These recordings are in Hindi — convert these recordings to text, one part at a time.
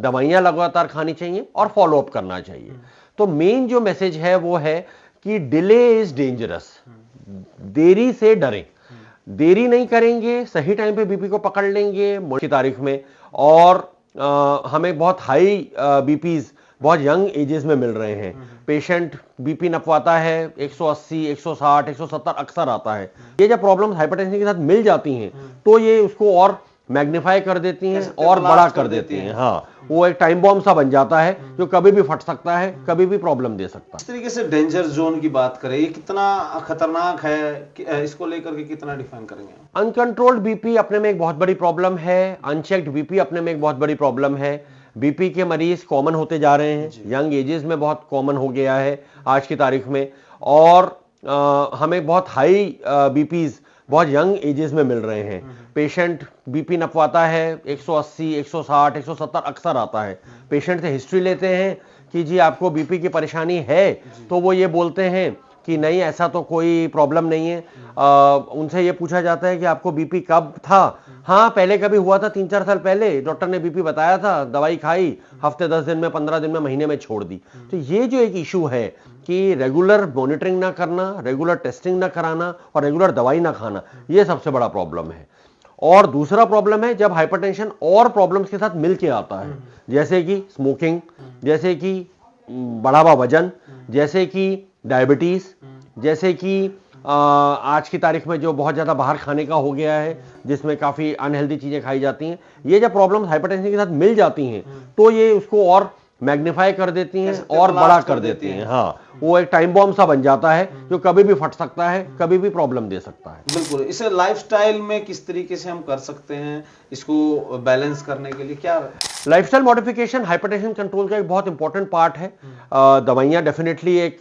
दवाइयां लगातार खानी चाहिए और फॉलो अप करना चाहिए। तो मेन जो मैसेज है वो है कि डिले इज डेंजरस, देरी से डरें। देरी नहीं करेंगे, सही टाइम पे बीपी को पकड़ लेंगे की तारीख में, और हमें बहुत हाई बीपीज बहुत यंग एजेस में मिल रहे हैं। पेशेंट बीपी नपवाता है 180, 160, 170 अक्सर आता है। ये जब प्रॉब्लम्स हाइपरटेंशन के साथ मिल जाती हैं तो ये उसको और मैग्नीफाई कर देती हैं और बड़ा कर देती हैं। हाँ, वो एक टाइम बॉम्ब सा बन जाता है जो कभी भी फट सकता है, कभी भी प्रॉब्लम दे सकता है। इस तरीके से डेंजर जोन की बात करें, ये कितना खतरनाक है, इसको लेकर के कितना डिफाइन करेंगे? अनकंट्रोल्ड बीपी अपने में एक बहुत बड़ी प्रॉब्लम है। अनचेक्ड बीपी अपने में एक बहुत बड़ी प्रॉब्लम है। बीपी के मरीज कॉमन होते जा रहे हैं, यंग एजेस में बहुत कॉमन हो गया है आज की तारीख में, और हमें बहुत हाई बीपीज बहुत यंग एजेस में मिल रहे हैं। पेशेंट बीपी नपवाता है 180, 160, 170 अक्सर आता है। पेशेंट से हिस्ट्री लेते हैं कि जी आपको बीपी की परेशानी है, तो वो ये बोलते हैं कि नहीं ऐसा तो कोई प्रॉब्लम नहीं है। उनसे ये पूछा जाता है कि आपको बीपी कब था? हाँ, पहले कभी हुआ था 3-4 साल पहले, डॉक्टर ने बीपी बताया था, दवाई खाई, हफ्ते 10 दिन में, 15 दिन में, महीने में छोड़ दी। तो ये जो एक इशू है कि रेगुलर मॉनिटरिंग ना करना, रेगुलर टेस्टिंग ना कराना और रेगुलर दवाई ना खाना, ये सबसे बड़ा प्रॉब्लम है। और दूसरा प्रॉब्लम है जब हाइपरटेंशन और प्रॉब्लम्स के साथ मिलके आता है, जैसे कि स्मोकिंग, जैसे कि बढ़ा हुआ वजन, जैसे कि डायबिटीज, जैसे कि आज की तारीख में जो बहुत ज्यादा बाहर खाने का हो गया है, जिसमें काफी अनहेल्दी चीजें खाई जाती हैं। ये जब प्रॉब्लम्स हाइपरटेंशन के साथ मिल जाती हैं तो ये उसको और मैग्नीफाई कर देती हैं और बड़ा कर देती हैं। हाँ, वो एक टाइम बॉम्ब सा बन जाता है जो कभी भी फट सकता है, कभी भी प्रॉब्लम दे सकता है। बिल्कुल। इसे लाइफस्टाइल में किस तरीके से हम कर सकते हैं, इसको बैलेंस करने के लिए क्या? लाइफस्टाइल मॉडिफिकेशन हाइपरटेंशन कंट्रोल का एक बहुत इंपॉर्टेंट पार्ट है। दवाइयाँ डेफिनेटली एक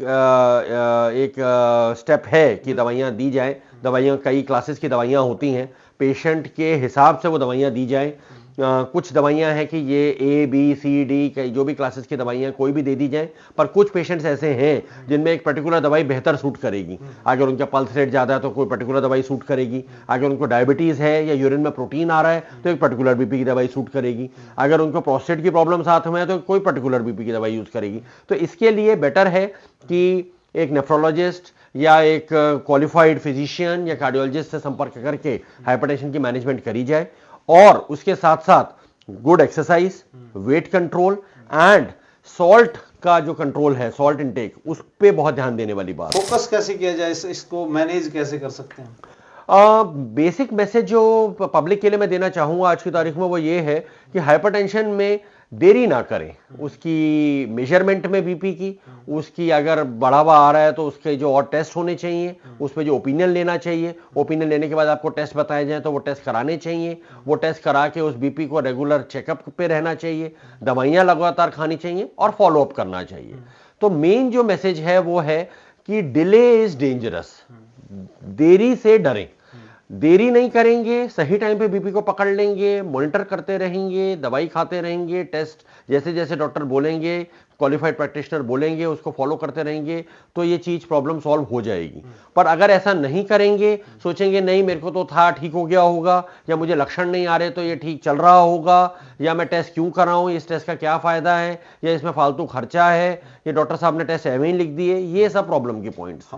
स्टेप है कि दवाइयाँ दी जाए। दवाइयाँ कई क्लासेस की दवाइयाँ होती हैं, पेशेंट के हिसाब से वो दवाइयाँ दी जाएं। कुछ दवाइयाँ हैं कि ये ABCD जो भी क्लासेस की दवाइयाँ कोई भी दे दी जाए, पर कुछ पेशेंट्स ऐसे हैं जिनमें एक पर्टिकुलर दवाई बेहतर सूट करेगी। अगर उनका पल्स रेट ज़्यादा है तो कोई पर्टिकुलर दवाई सूट करेगी। अगर उनको डायबिटीज़ है या यूरिन में प्रोटीन आ रहा है तो एक पर्टिकुलर बीपी की दवाई सूट करेगी। अगर उनको प्रोस्टेट की प्रॉब्लम साथ में है तो कोई पर्टिकुलर बीपी की दवाई यूज़ करेगी। तो इसके लिए बेटर है कि एक नेफ्रोलॉजिस्ट या एक क्वालिफाइड फिजिशियन या कार्डियोलॉजिस्ट से संपर्क करके हाइपरटेंशन की मैनेजमेंट करी जाए, और उसके साथ साथ good exercise, weight control and salt का जो कंट्रोल है, सॉल्ट इनटेक, उस पे बहुत ध्यान देने वाली बात। फोकस कैसे किया जाए, इसको मैनेज कैसे कर सकते हैं? बेसिक मैसेज जो पब्लिक के लिए मैं देना चाहूंगा आज की तारीख में वो ये है कि हाइपरटेंशन में देरी ना करें। उसकी मेजरमेंट में बीपी की, उसकी अगर बढ़ावा आ रहा है तो उसके जो और टेस्ट होने चाहिए, उस पर जो ओपिनियन लेना चाहिए, ओपिनियन लेने के बाद आपको टेस्ट बताए जाए तो वो टेस्ट कराने चाहिए। वो टेस्ट करा के उस बीपी को रेगुलर चेकअप पे रहना चाहिए, दवाइयां लगातार खानी चाहिए और फॉलो अप करना चाहिए। तो मेन जो मैसेज है वो है कि डिले इज डेंजरस, देरी से डरें। देरी नहीं करेंगे, सही टाइम पे बीपी को पकड़ लेंगे, मॉनिटर करते रहेंगे, दवाई खाते रहेंगे, टेस्ट जैसे जैसे डॉक्टर बोलेंगे, क्वालिफाइड प्रैक्टिशनर बोलेंगे, उसको फॉलो करते रहेंगे, तो ये चीज प्रॉब्लम सॉल्व हो जाएगी। पर अगर ऐसा नहीं करेंगे, सोचेंगे नहीं मेरे को तो था, ठीक हो गया होगा, या मुझे लक्षण नहीं आ रहे तो ये ठीक चल रहा होगा, या मैं टेस्ट क्यों कर रहा हूं, इस टेस्ट का क्या फायदा है, या इसमें फालतू खर्चा है, ये डॉक्टर साहब ने टेस्ट एवं ही लिख दिए, ये सब प्रॉब्लम के पॉइंट्स।